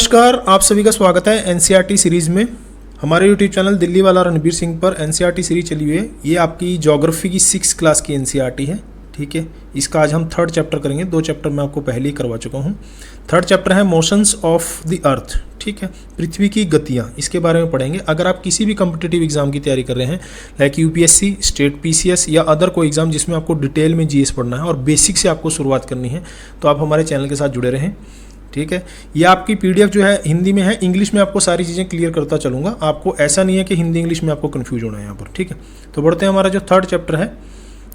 नमस्कार, आप सभी का स्वागत है एनसीईआरटी सीरीज़ में। हमारे यूट्यूब चैनल दिल्ली वाला रणबीर सिंह पर एनसीईआरटी सीरीज चली हुई है। ये आपकी ज्योग्राफी की 6th क्लास की एनसीईआरटी है, ठीक है। इसका आज हम 3rd चैप्टर करेंगे। 2 चैप्टर मैं आपको पहले ही करवा चुका हूँ। 3rd चैप्टर है मोशंस ऑफ द अर्थ, ठीक है, पृथ्वी की गतियाँ। इसके बारे में पढ़ेंगे। अगर आप किसी भी कम्पिटिटिव एग्जाम की तैयारी कर रहे हैं, लाइक यूपीएससी, स्टेट पीसीएस या अदर कोई एग्जाम जिसमें आपको डिटेल में जीएस पढ़ना है और बेसिक से आपको शुरुआत करनी है, तो आप हमारे चैनल के साथ जुड़े रहें, ठीक है। ये आपकी पीडीएफ जो है हिंदी में है, इंग्लिश में आपको सारी चीज़ें क्लियर करता चलूँगा। आपको ऐसा नहीं है कि हिंदी इंग्लिश में आपको कन्फ्यूज होना है यहाँ पर, ठीक है। तो बढ़ते हैं, हमारा जो 3rd चैप्टर है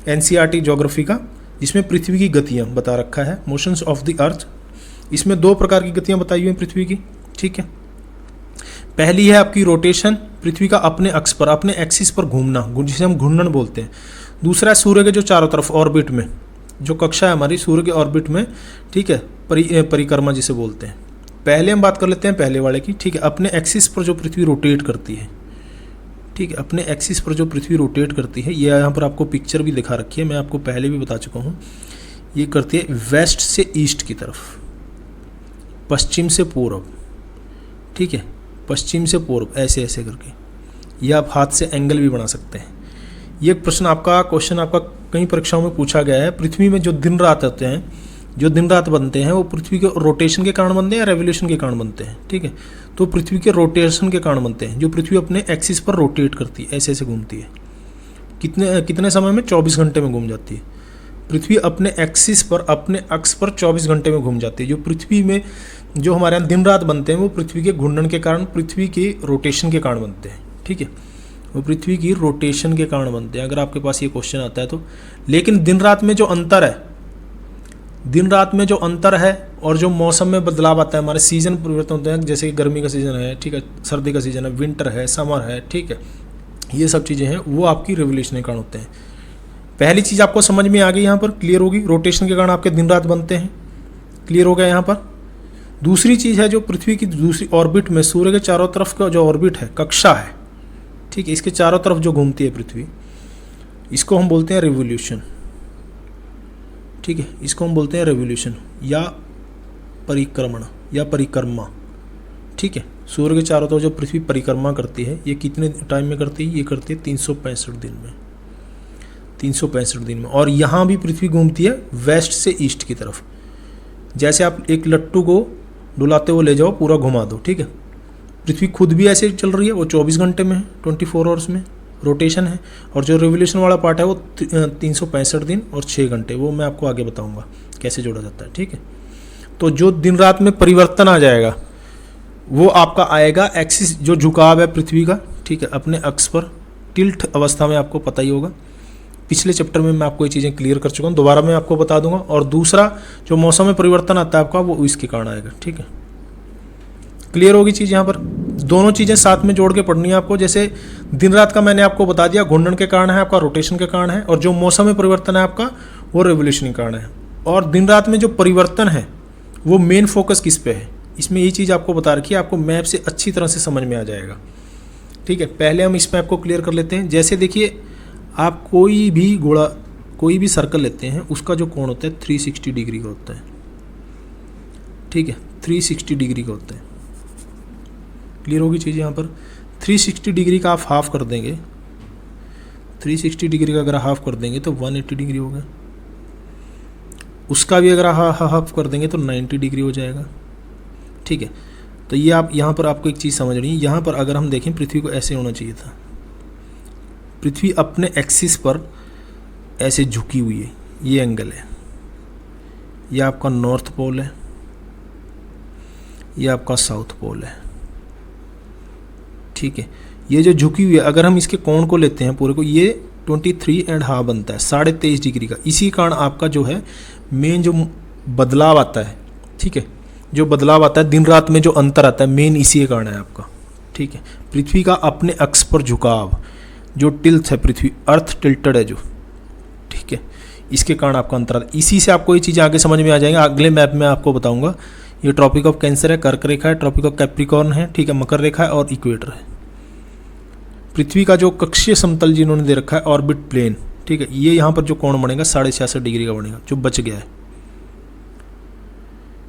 एनसीईआरटी ज्योग्राफी का, जिसमें पृथ्वी की गतियाँ बता रखा है, मोशंस ऑफ द अर्थ। इसमें 2 प्रकार की गतियाँ बताई हुई हैं पृथ्वी की, ठीक है। पहली है आपकी रोटेशन, पृथ्वी का अपने अक्ष पर, अपने एक्सिस पर घूमना, जिसे हम घूर्णन बोलते हैं। दूसरा है सूर्य के जो चारों तरफ ऑर्बिट में, जो कक्षा है हमारी सूर्य के ऑर्बिट में, ठीक है, परिक्रमा जिसे बोलते हैं। पहले हम बात कर लेते हैं पहले वाले की, ठीक है। अपने एक्सिस पर जो पृथ्वी रोटेट करती है, ठीक है, अपने एक्सिस पर जो पृथ्वी रोटेट करती है, ये यहाँ पर आपको पिक्चर भी दिखा रखी है, मैं आपको पहले भी बता चुका हूँ। ये करती है वेस्ट से ईस्ट की तरफ, पश्चिम से पूर्व, ठीक है, पश्चिम से पूर्व, ऐसे ऐसे करके। या आप हाथ से एंगल भी बना सकते हैं। ये क्वेश्चन आपका कई परीक्षाओं में पूछा गया है। पृथ्वी में जो दिन रात होते हैं, जो दिन रात बनते हैं, वो पृथ्वी के रोटेशन के कारण बनते हैं या रेवोल्यूशन के कारण बनते हैं, ठीक है। तो पृथ्वी के रोटेशन के कारण बनते हैं, जो पृथ्वी अपने एक्सिस पर रोटेट करती है, ऐसे ऐसे घूमती है। कितने समय में? 24 घंटे में घूम जाती है पृथ्वी अपने एक्सिस पर, अपने अक्ष पर 24 घंटे में घूम जाती है। जो पृथ्वी में जो हमारे यहाँ दिन रात बनते हैं, वो पृथ्वी के घूर्णन के कारण, पृथ्वी के रोटेशन के कारण बनते हैं, ठीक है। वो पृथ्वी की रोटेशन के कारण बनते हैं, अगर आपके पास ये क्वेश्चन आता है तो। लेकिन दिन रात में जो अंतर है, दिन रात में जो अंतर है और जो मौसम में बदलाव आता है, हमारे सीजन परिवर्तन होते हैं, जैसे कि गर्मी का सीज़न है, ठीक है, सर्दी का सीज़न है, विंटर है, समर है, ठीक है, ये सब चीज़ें हैं, वो आपकी रिवोल्यूशन के कारण होते हैं। पहली चीज़ आपको समझ में आ गई, यहाँ पर क्लियर होगी। रोटेशन के कारण आपके दिन रात बनते हैं, क्लियर हो गया यहाँ पर। दूसरी चीज़ है जो पृथ्वी की दूसरी ऑर्बिट में, सूर्य के चारों तरफ का जो ऑर्बिट है, कक्षा है, ठीक है, इसके चारों तरफ जो घूमती है पृथ्वी, इसको हम बोलते हैं रिवोल्यूशन, ठीक है। इसको हम बोलते हैं रिवोल्यूशन या परिक्रमण या परिक्रमा, ठीक है। सूर्य के चारों तरफ जो पृथ्वी परिक्रमा करती है, ये कितने टाइम में करती है? ये करती है 365 दिन में, 365 दिन में। और यहाँ भी पृथ्वी घूमती है वेस्ट से ईस्ट की तरफ। जैसे आप एक लट्टू को डुलाते हुए ले जाओ, पूरा घुमा दो, ठीक है। पृथ्वी खुद भी ऐसे चल रही है, वो 24 घंटे में है, 24 आवर्स में रोटेशन है। और जो रिवोल्यूशन वाला पार्ट है वो 365 दिन और 6 घंटे, वो मैं आपको आगे बताऊंगा कैसे जोड़ा जाता है, ठीक है। तो जो दिन रात में परिवर्तन आ जाएगा, वो आपका आएगा एक्सिस, जो झुकाव है पृथ्वी का, ठीक है, अपने अक्ष पर, टिल्ट अवस्था में। आपको पता ही होगा, पिछले चैप्टर में मैं आपको ये चीज़ें क्लियर कर चुका हूँ, दोबारा मैं आपको बता दूंगा। और दूसरा जो मौसम में परिवर्तन आता है आपका, वो इसके कारण आएगा, ठीक है। क्लियर होगी चीज़ यहाँ पर। दोनों चीज़ें साथ में जोड़ के पढ़नी है आपको। जैसे दिन रात का मैंने आपको बता दिया, घूर्णन के कारण है आपका, रोटेशन के कारण है, और जो मौसम में परिवर्तन है आपका, वो रेवोल्यूशन के कारण है। और दिन रात में जो परिवर्तन है, वो मेन फोकस किस पे है, इसमें ये चीज़ आपको बता रखी है, आपको मैप से अच्छी तरह से समझ में आ जाएगा, ठीक है। पहले हम इस मैप को क्लियर कर लेते हैं। जैसे देखिए, आप कोई भी गोला, कोई भी सर्कल लेते हैं, उसका जो कोण होता है 360 डिग्री का होता है, ठीक है, 360 डिग्री का होता है। क्लियर होगी चीज़ यहाँ पर। 360 डिग्री का आप हाफ कर देंगे, 360 डिग्री का अगर हाफ कर देंगे तो 180 डिग्री हो गया। उसका भी अगर हाफ कर देंगे तो 90 डिग्री हो जाएगा, ठीक है। तो ये आप यहाँ पर आपको एक चीज़ समझनी है। यहाँ पर अगर हम देखें, पृथ्वी को ऐसे होना चाहिए था। पृथ्वी अपने एक्सिस पर ऐसे झुकी हुई है, ये एंगल है। ये आपका नॉर्थ पोल है, ये आपका साउथ पोल है, ठीक है। ये जो झुकी हुई है, अगर हम इसके कोण को लेते हैं पूरे को, ये 23.5 बनता है, 23.5 डिग्री का। इसी कारण आपका जो है मेन जो बदलाव आता है, ठीक है, जो बदलाव आता है दिन रात में, जो अंतर आता है, मेन इसी के कारण है आपका, ठीक है। पृथ्वी का अपने अक्ष पर झुकाव, जो टिल्ट है पृथ्वी, अर्थ टिल्टेड है जो, ठीक है, इसके कारण आपका अंतर आता है। इसी से आपको ये चीज़ें आगे समझ में आ जाएंगे। अगले मैप में आपको बताऊंगा। ये ट्रॉपिक ऑफ कैंसर है, कर्क रेखा है, ट्रॉपिक ऑफ कैप्रिकॉर्न है, ठीक है, मकर रेखा है, और इक्वेटर है। पृथ्वी का जो कक्षीय समतल जिन्होंने दे रखा है, ऑर्बिट प्लेन, ठीक है, ये यहाँ पर जो कोण बनेगा 66.5 डिग्री का बनेगा, जो बच गया है।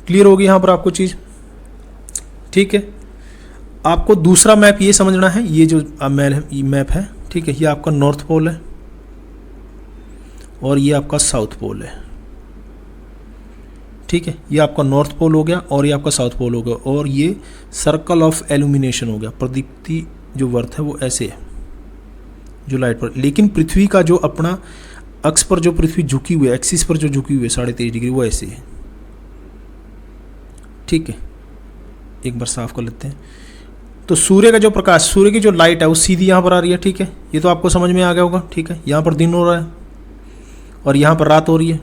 क्लियर होगी यहाँ पर आपको चीज़। ठीक है। आपको दूसरा मैप ये समझना है, ये जो मैप है, ठीक है, ये आपका नॉर्थ पोल है और ये आपका साउथ पोल है, ठीक है। ये आपका नॉर्थ पोल हो गया और ये आपका साउथ पोल हो गया, और ये सर्कल ऑफ एल्यूमिनेशन हो गया। प्रदीप्ति जो वर्थ है वो ऐसे है जो लाइट पर, लेकिन पृथ्वी का जो अपना अक्ष पर जो पृथ्वी झुकी हुई है, एक्सिस पर जो झुकी हुई है 23.5 डिग्री, वो ऐसे है, ठीक है। एक बार साफ कर लेते हैं। तो सूर्य का जो प्रकाश, सूर्य की जो लाइट है वो सीधी यहाँ पर आ रही है, ठीक है। ये तो आपको समझ में आ गया होगा, ठीक है। यहाँ पर दिन हो रहा है और यहाँ पर रात हो रही है।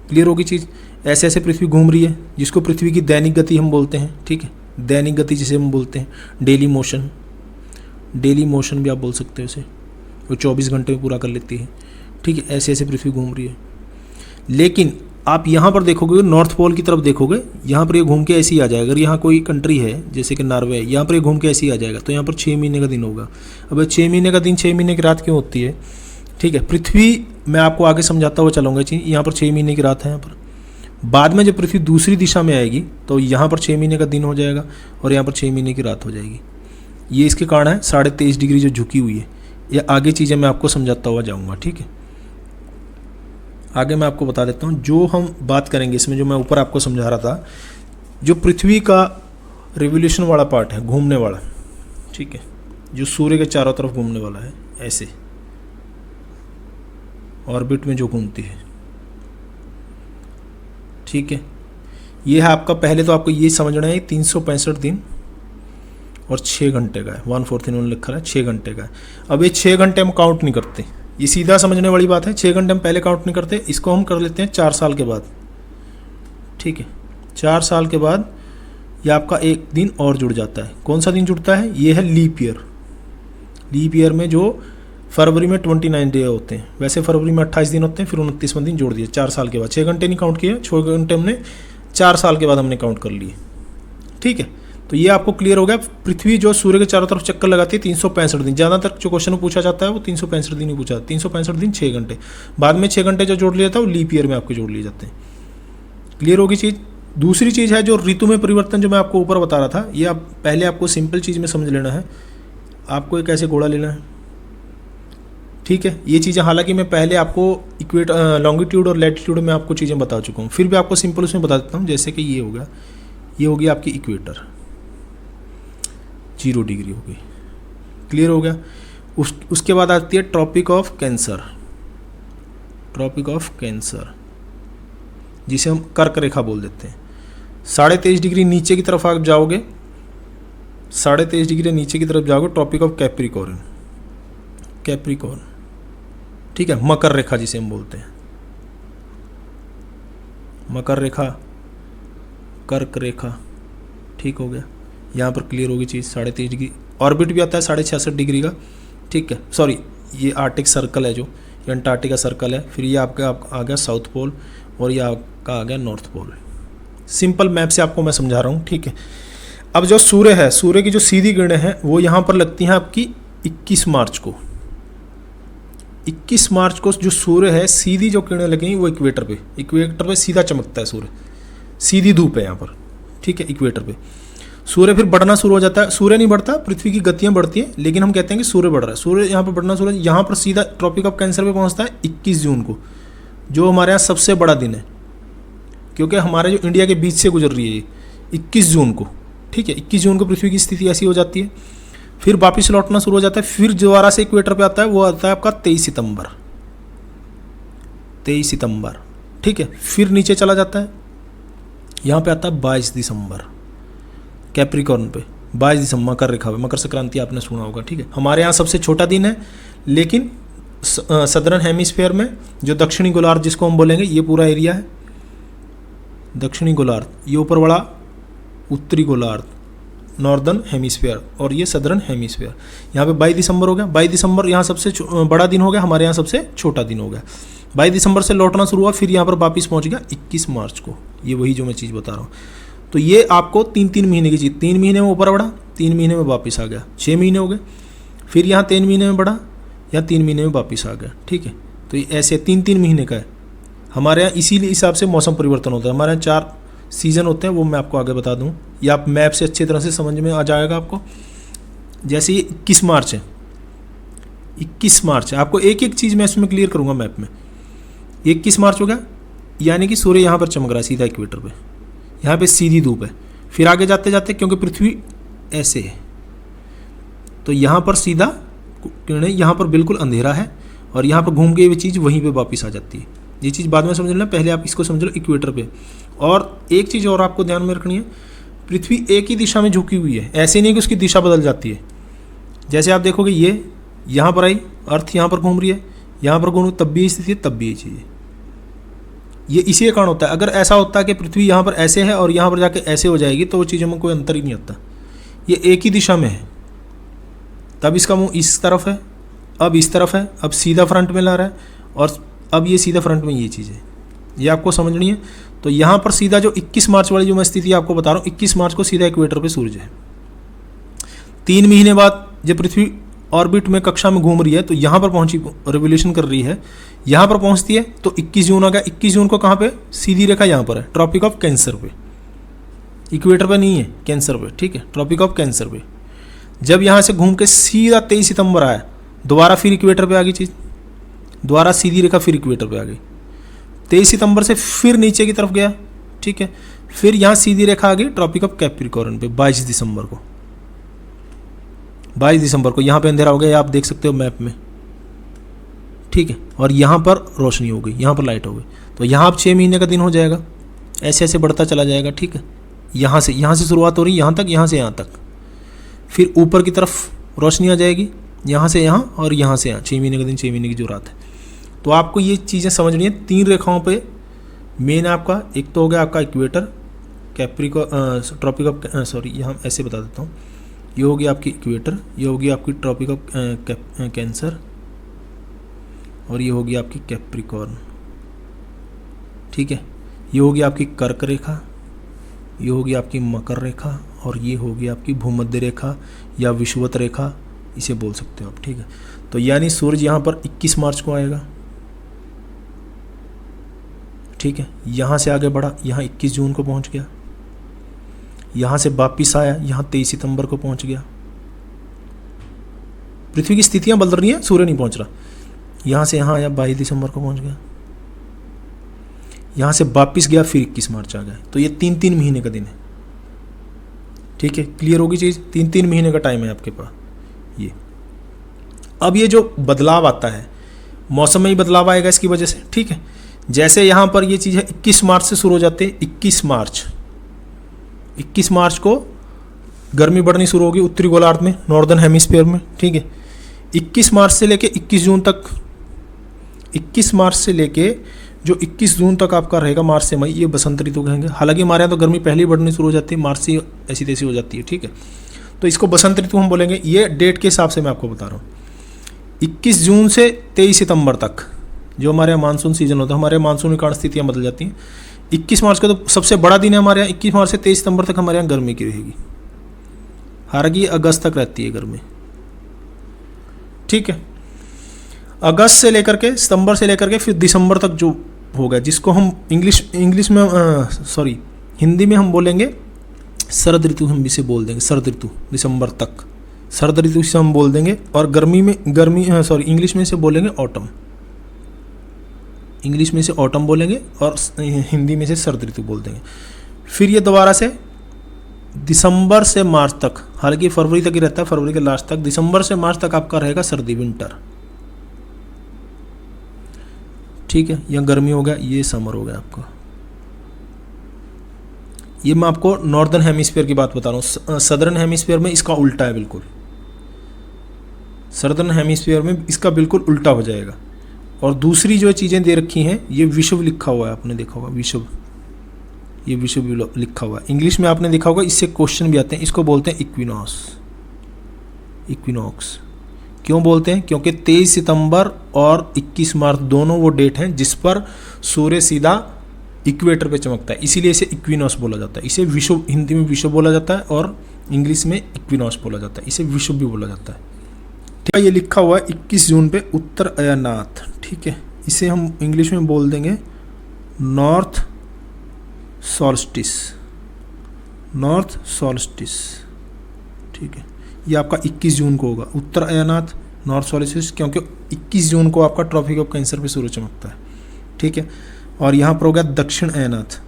क्लियर होगी चीज़। ऐसे ऐसे पृथ्वी घूम रही है, जिसको पृथ्वी की दैनिक गति हम बोलते हैं, ठीक है। दैनिक गति जिसे हम बोलते हैं, डेली मोशन, डेली मोशन भी आप बोल सकते हो इसे। वो 24 घंटे में पूरा कर लेती है, ठीक है। ऐसे ऐसे पृथ्वी घूम रही है। लेकिन आप यहाँ पर देखोगे, नॉर्थ पोल की तरफ देखोगे, यहाँ पर ये घूम के ऐसे ही आ जाएगा। अगर यहाँ कोई कंट्री है जैसे कि नॉर्वे, यहाँ पर ये घूम के ऐसे ही आ जाएगा, तो यहाँ पर 6 महीने का दिन होगा। अब 6 महीने का दिन 6 महीने की रात क्यों होती है, ठीक है। पृथ्वी, मैं आपको आगे समझाता हुआ चलूँगा, यहाँ पर 6 महीने की रात है। यहाँ पर बाद में जब पृथ्वी दूसरी दिशा में आएगी तो यहाँ पर 6 महीने का दिन हो जाएगा और यहाँ पर 6 महीने की रात हो जाएगी। ये इसके कारण है 23.5 डिग्री जो झुकी हुई है। ये आगे चीज़ें मैं आपको समझाता हुआ जाऊँगा, ठीक है। आगे मैं आपको बता देता हूँ जो हम बात करेंगे इसमें, जो मैं ऊपर आपको समझा रहा था, जो पृथ्वी का रिवोल्यूशन वाला पार्ट है, घूमने वाला, ठीक है, जो सूर्य के चारों तरफ घूमने वाला है, ऐसे ऑर्बिट में जो घूमती है, ठीक है। ये है आपका, पहले तो आपको ये समझना है 365 दिन और 6 घंटे का है। 1/4 इन्होंने लिखा है, 6 घंटे का है। अब ये 6 घंटे हम काउंट नहीं करते, ये सीधा समझने वाली बात है। 6 घंटे हम पहले काउंट नहीं करते, इसको हम कर लेते हैं 4 साल के बाद, ठीक है। 4 साल के बाद ये आपका एक दिन और जुड़ जाता है। कौन सा दिन जुड़ता है, ये है लीप ईयर। लीप ईयर में जो फरवरी में 29 डे होते हैं, वैसे फरवरी में 28 दिन होते हैं, फिर 29वां दिन जोड़ दिए 4 साल के बाद। 6 घंटे नहीं काउंट किए, 6 घंटे हमने 4 साल के बाद हमने काउंट कर लिए, ठीक है। तो ये आपको क्लियर हो गया। पृथ्वी जो सूर्य के चारों तरफ चक्कर लगाती है 365 दिन, ज़्यादातर जो क्वेश्चन पूछा जाता है वो 365 दिन ही पूछा, 365 दिन 6 घंटे, बाद में 6 घंटे जो जोड़ लिया था वो लीप ईयर में आपके जोड़ लिए जाते हैं। क्लियर होगी चीज़। दूसरी चीज़ है जो ऋतु में परिवर्तन, जो मैं आपको ऊपर बता रहा था, ये आप पहले आपको सिंपल चीज़ में समझ लेना है। आपको एक ऐसे घोड़ा लेना है, ठीक है। ये चीज़ें हालांकि मैं पहले आपको लॉन्गिट्यूड और लैटिट्यूड में आपको चीज़ें बता चुका हूँ, फिर भी आपको सिंपल उसमें बता देता हूँ। जैसे कि ये हो गया, ये होगी आपकी इक्वेटर, 0 डिग्री हो गई। क्लियर हो गया। उसके बाद आती है tropic of cancer, tropic of cancer जिसे हम कर्क रेखा बोल देते हैं। 23.5 डिग्री नीचे की तरफ आप जाओगे, 23.5 डिग्री नीचे की तरफ जाओगे, ट्रॉपिक ऑफ कैप्रिकॉर्न, कैप्रिकॉर्न, ठीक है। मकर रेखा जिसे हम बोलते हैं, मकर रेखा, कर्क रेखा, ठीक हो गया। यहाँ पर क्लियर होगी चीज़। 23.5 डिग्री ऑर्बिट भी आता है 66.5 डिग्री का, ठीक है। सॉरी, ये आर्टिक सर्कल है, जो ये अंटार्कटिका सर्कल है। फिर ये आपका आ गया साउथ पोल और ये आपका आ गया नॉर्थ पोल। सिंपल मैप से आपको मैं समझा रहा हूँ, ठीक है। अब जो सूर्य है, सूर्य की जो सीधी किरणें हैं वो यहाँ पर लगती हैं आपकी 21 मार्च को। 21 मार्च को जो सूर्य है, सीधी जो किरणें लगेंगी वो इक्वेटर पे, इक्वेटर पे सीधा चमकता है सूर्य, सीधी धूप है यहाँ पर, ठीक है, इक्वेटर पे। सूर्य फिर बढ़ना शुरू हो जाता है। सूर्य नहीं बढ़ता, पृथ्वी की गतियाँ बढ़ती हैं, लेकिन हम कहते हैं कि सूर्य बढ़ रहा है। सूर्य यहाँ पर बढ़ना शुरू, यहाँ पर सीधा ट्रॉपिक ऑफ कैंसर पे पहुँचता है 21 जून को, जो हमारे यहाँ सबसे बड़ा दिन है, क्योंकि हमारे जो इंडिया के बीच से गुजर रही है ये 21 जून को, ठीक है। 21 जून को पृथ्वी की स्थिति ऐसी हो जाती है, फिर वापिस लौटना शुरू हो जाता है। फिर दोबारा से इक्वेटर पे आता है, वो आता है आपका 23 सितंबर, 23 सितंबर, ठीक है। फिर नीचे चला जाता है, यहाँ पे आता है 22 दिसंबर कैप्रिकॉर्न पे, 22 दिसंबर मकर रेखा पे। मकर संक्रांति आपने सुना होगा, ठीक है। हमारे यहाँ सबसे छोटा दिन है, लेकिन सदर्न हेमिस्फीयर में जो दक्षिणी गोलार्ध जिसको हम बोलेंगे, ये पूरा एरिया है दक्षिणी गोलार्ध, ये ऊपर वाला उत्तरी गोलार्ध, नॉर्दर्न हेमिस्फीयर, और ये सदर्न हेमिस्फीयर। यहाँ पे 22 दिसंबर हो गया। 22 दिसंबर यहाँ सबसे बड़ा दिन हो गया, हमारे यहाँ सबसे छोटा दिन हो गया। 22 दिसंबर से लौटना शुरू हुआ, फिर यहाँ पर वापस पहुँच गया 21 मार्च को। ये वही जो मैं चीज़ बता रहा हूँ। तो ये आपको 3-3 महीने की चीज़, 3 महीने में ऊपर बढ़ा, 3 महीने में वापस आ गया, 6 महीने हो गए। फिर यहाँ 3 महीने में बढ़ा, या 3 महीने में वापस आ गया, ठीक है। तो ये ऐसे 3-3 महीने का है हमारे यहाँ। इसीलिए हिसाब से मौसम परिवर्तन होता है। हमारे यहाँ 4 सीज़न होते हैं, वो मैं आपको आगे बता दूँ। ये आप मैप से अच्छी तरह से समझ में आ जाएगा आपको। जैसे ये 21 मार्च है, 21 मार्च है, आपको एक एक चीज़ मैं इसमें क्लियर करूँगा मैप में। ये 21 मार्च हो गया, यानी कि सूर्य यहाँ पर चमक रहा है सीधा इक्वेटर पे, यहाँ पे सीधी धूप है। फिर आगे जाते जाते क्योंकि पृथ्वी ऐसे है तो यहाँ पर सीधा किरणें, यहाँ पर बिल्कुल अंधेरा है और यहाँ पर घूम के ये चीज़ वहीं पे वापस आ जाती है। ये चीज़ बाद में समझ लेना, पहले आप इसको समझ लो इक्वेटर पे। और एक चीज़ और आपको ध्यान में रखनी है, पृथ्वी एक ही दिशा में झुकी हुई है, ऐसे नहीं कि उसकी दिशा बदल जाती है। जैसे आप देखोगे ये यहाँ पर आई, अर्थ यहाँ पर घूम रही है, यहाँ पर घूम, तब भी ये स्थिति है, तब भी ये चीज़ है। ये इसी के कारण होता है। अगर ऐसा होता है कि पृथ्वी यहाँ पर ऐसे है और यहाँ पर जाके ऐसे हो जाएगी तो वो चीज़ों में कोई अंतर ही नहीं आता। ये एक ही दिशा में है, तब इसका मुंह इस तरफ है, अब इस तरफ है, अब सीधा फ्रंट में ला रहा है और अब ये सीधा फ्रंट में ये चीज़ है, ये आपको समझनी है। तो यहाँ पर सीधा जो 21 मार्च वाली जो मैं स्थिति आपको बता रहा हूँ, 21 मार्च को सीधा इक्वेटर पे सूरज है। 3 महीने बाद जब पृथ्वी ऑर्बिट में कक्षा में घूम रही है तो यहाँ पर पहुँची, रेवोल्यूशन कर रही है, यहाँ पर पहुँचती है तो 21 जून आ गया। 21 जून को कहाँ पे, सीधी रेखा यहाँ पर है, ट्रॉपिक ऑफ कैंसर पे, इक्वेटर पे नहीं है, कैंसर पे, ठीक है, ट्रॉपिक ऑफ कैंसर पे। जब यहाँ से घूम के सीधा 23 सितंबर आया, दोबारा फिर इक्वेटर पे आ गई चीज़, दोबारा सीधी रेखा फिर इक्वेटर पे आ गई। 23 सितंबर से फिर नीचे की तरफ गया, ठीक है, फिर यहाँ सीधी रेखा आ गई ट्रॉपिक ऑफ कैप्रिकॉर्न पे 22 दिसंबर को। 22 दिसंबर को यहाँ पे अंधेरा हो गया, आप देख सकते हो मैप में, ठीक है, और यहाँ पर रोशनी हो गई, यहाँ पर लाइट हो गई। तो यहाँ अब 6 महीने का दिन हो जाएगा, ऐसे ऐसे बढ़ता चला जाएगा, ठीक है। यहाँ से शुरुआत हो रही, यहाँ तक, यहाँ से यहाँ तक, फिर ऊपर की तरफ रोशनी आ जाएगी, यहाँ से यहाँ और यहाँ से यहाँ, 6 महीने का दिन, 6 महीने की जो रात है। तो आपको ये चीज़ें समझनी है। 3 रेखाओं पे मेन आपका, एक तो हो गया आपका इक्वेटर, कैप्रिको, ट्रॉपिक ऑफ, सॉरी यहाँ ऐसे बता देता हूँ, ये होगी आपकी इक्वेटर, ये होगी आपकी ट्रॉपिक ऑफ कैंसर और ये होगी आपकी कैप्रिकॉर्न, ठीक है। ये होगी आपकी कर्क रेखा, ये होगी आपकी मकर रेखा और ये होगी आपकी भूमध्य रेखा या विषुवत रेखा, इसे बोल सकते हो आप, ठीक है। तो यानी सूरज यहाँ पर 21 मार्च को आएगा, ठीक है, यहाँ से आगे बढ़ा, यहाँ 21 जून को पहुँच गया, यहाँ से वापिस आया, यहाँ 23 सितंबर को पहुँच गया। पृथ्वी की स्थितियाँ बदल रही हैं, सूर्य नहीं पहुँच रहा। यहाँ से यहाँ आया, 22 दिसंबर को पहुँच गया, यहाँ से वापिस गया, फिर 21 मार्च आ गया। तो ये 3-3 महीने का दिन है, ठीक है, क्लियर होगी चीज़। 3-3 महीने का टाइम है आपके पास ये। अब ये जो बदलाव आता है, मौसम में ही बदलाव आएगा इसकी वजह से, ठीक है। जैसे यहाँ पर ये चीज़ है, 21 मार्च से शुरू हो जाते हैं, 21 मार्च को गर्मी बढ़नी शुरू होगी उत्तरी गोलार्ध में, नॉर्दर्न हेमिस्फीयर में, ठीक है। 21 मार्च से लेके 21 जून तक, 21 मार्च से लेके जो 21 जून तक आपका रहेगा, मार्च से मई, ये बसंत ऋतु कहेंगे। हालांकि हमारे यहाँ तो गर्मी पहले ही बढ़नी शुरू हो जाती है, मार्च से ऐसी तैसी हो जाती है, ठीक है। तो इसको बसंत ऋतु हम बोलेंगे, ये डेट के हिसाब से मैं आपको बता रहा हूँ। 21 जून से 23 सितंबर तक जो हमारे यहाँ मानसून सीजन होता है, हमारे मानसून के कारण स्थितियाँ बदल जाती हैं। 21 मार्च का तो सबसे बड़ा दिन है हमारे यहाँ। 21 मार्च से 23 सितंबर तक हमारे यहाँ गर्मी की रहेगी, हालांकि अगस्त तक रहती है गर्मी, ठीक है। अगस्त से लेकर के, सितंबर से लेकर के फिर दिसंबर तक जो होगा, जिसको हम इंग्लिश में सॉरी हिंदी में हम बोलेंगे शरद ऋतु, हम इसे बोल देंगे शरद ऋतु। दिसंबर तक शरद ऋतु से हम बोल देंगे, और इंग्लिश में इसे बोलेंगे ऑटम, इंग्लिश में इसे ऑटम बोलेंगे और हिंदी में से शरद ऋतु बोल देंगे। फिर ये दोबारा से दिसंबर से मार्च तक, हालांकि फरवरी तक ही रहता है, फरवरी के लास्ट तक, दिसंबर से मार्च तक आपका रहेगा सर्दी, विंटर, ठीक है। यहाँ गर्मी हो गया, ये समर हो गया आपका। ये मैं आपको नॉर्दर्न हेमिस्फीयर की बात बता रहा हूँ। सदर्न हेमिस्फीयर में इसका उल्टा है बिल्कुल, सदर्न हेमिस्फीयर में इसका बिल्कुल उल्टा हो जाएगा। और दूसरी जो चीज़ें दे रखी हैं, ये विषुव लिखा हुआ है, आपने देखा होगा विषुव, ये विषुव लिखा हुआ है, इंग्लिश में आपने देखा होगा, इससे क्वेश्चन भी आते हैं। इसको बोलते हैं इक्विनॉक्स। क्यों बोलते हैं? क्योंकि 23 सितंबर और 21 मार्च दोनों वो डेट हैं जिस पर सूर्य सीधा इक्वेटर पे चमकता है, इसीलिए इसे इक्विनॉक्स बोला जाता है। इसे विषुव, हिंदी में विषुव बोला जाता है और इंग्लिश में इक्विनॉक्स बोला जाता है, इसे विषुव भी बोला जाता है, ठीक है। ये लिखा हुआ है 21 जून पे उत्तर अयनाथ, ठीक है। इसे हम इंग्लिश में बोल देंगे नॉर्थ सॉल्स्टिस, नॉर्थ सॉल्स्टिस, ठीक है, ये आपका 21 जून को होगा। उत्तर अयनात नॉर्थ सॉल्स्टिस, क्योंकि 21 जून को आपका ट्रॉपिक ऑफ कैंसर पे सूरज चमकता है, ठीक है। और यहाँ पर हो गया दक्षिण अयनात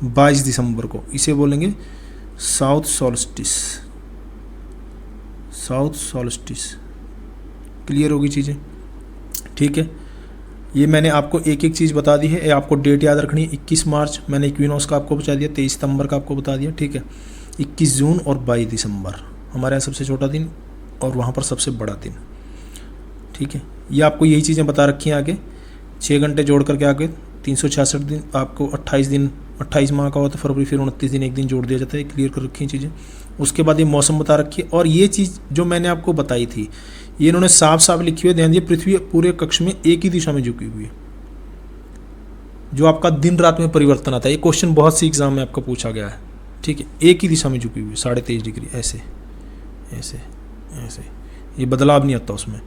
22 दिसंबर को, इसे बोलेंगे south solstice, south solstice. Clear होगी चीज़ें, ठीक है। ये मैंने आपको एक एक चीज़ बता दी है, ये आपको डेट याद रखनी है। 21 मार्च मैंने इक्विनॉक्स का आपको बता दिया, 23 सितंबर का आपको बता दिया, ठीक है। 21 जून और 22 दिसंबर हमारे यहाँ सबसे छोटा दिन और वहाँ पर सबसे बड़ा दिन, ठीक है। ये आपको यही चीज़ें बता रखी हैं आगे, 6 घंटे जोड़ करके आगे 366 दिन, आपको 28 दिन, 28 माह का होता है फरवरी, फिर 29 दिन, एक दिन जोड़ दिया जाता है। क्लियर कर रखी हैं चीज़ें। उसके बाद ये मौसम बता रखी है, और ये चीज़ जो मैंने आपको बताई थी ये इन्होंने साफ साफ लिखी हुई, ध्यान दिए, पृथ्वी पूरे कक्ष में एक ही दिशा में झुकी हुई है। जो आपका दिन रात में परिवर्तन आता है, ये क्वेश्चन बहुत सी एग्जाम में आपका पूछा गया है, ठीक है। एक ही दिशा में झुकी हुई है 23.5 डिग्री, ऐसे ऐसे ऐसे, ये बदलाव नहीं आता उसमें।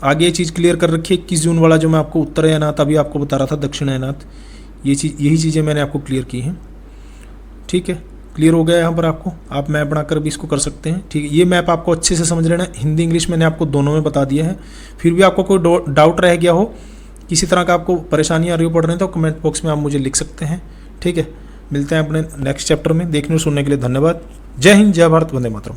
आगे ये चीज़ क्लियर कर रखी है। 21 जून वाला जो मैं आपको उत्तर अयनात अभी आपको बता रहा था, दक्षिण अयनात, ये चीज़, यही चीज़ें मैंने आपको क्लियर की हैं, ठीक है। क्लियर हो गया यहाँ पर आपको, आप मैप बनाकर भी इसको कर सकते हैं, ठीक है। ये मैप आपको अच्छे से समझ लेना, हिंदी इंग्लिश मैंने आपको दोनों में बता दिया है। फिर भी आपको कोई डाउट रह गया हो, किसी तरह का आपको परेशानी आ रही हो पढ़ रहे हैं, तो कमेंट बॉक्स में आप मुझे लिख सकते हैं, ठीक है। मिलते हैं अपने नेक्स्ट चैप्टर में। देखने और सुनने के लिए धन्यवाद। जय हिंद, जय भारत, वंदे मातरम।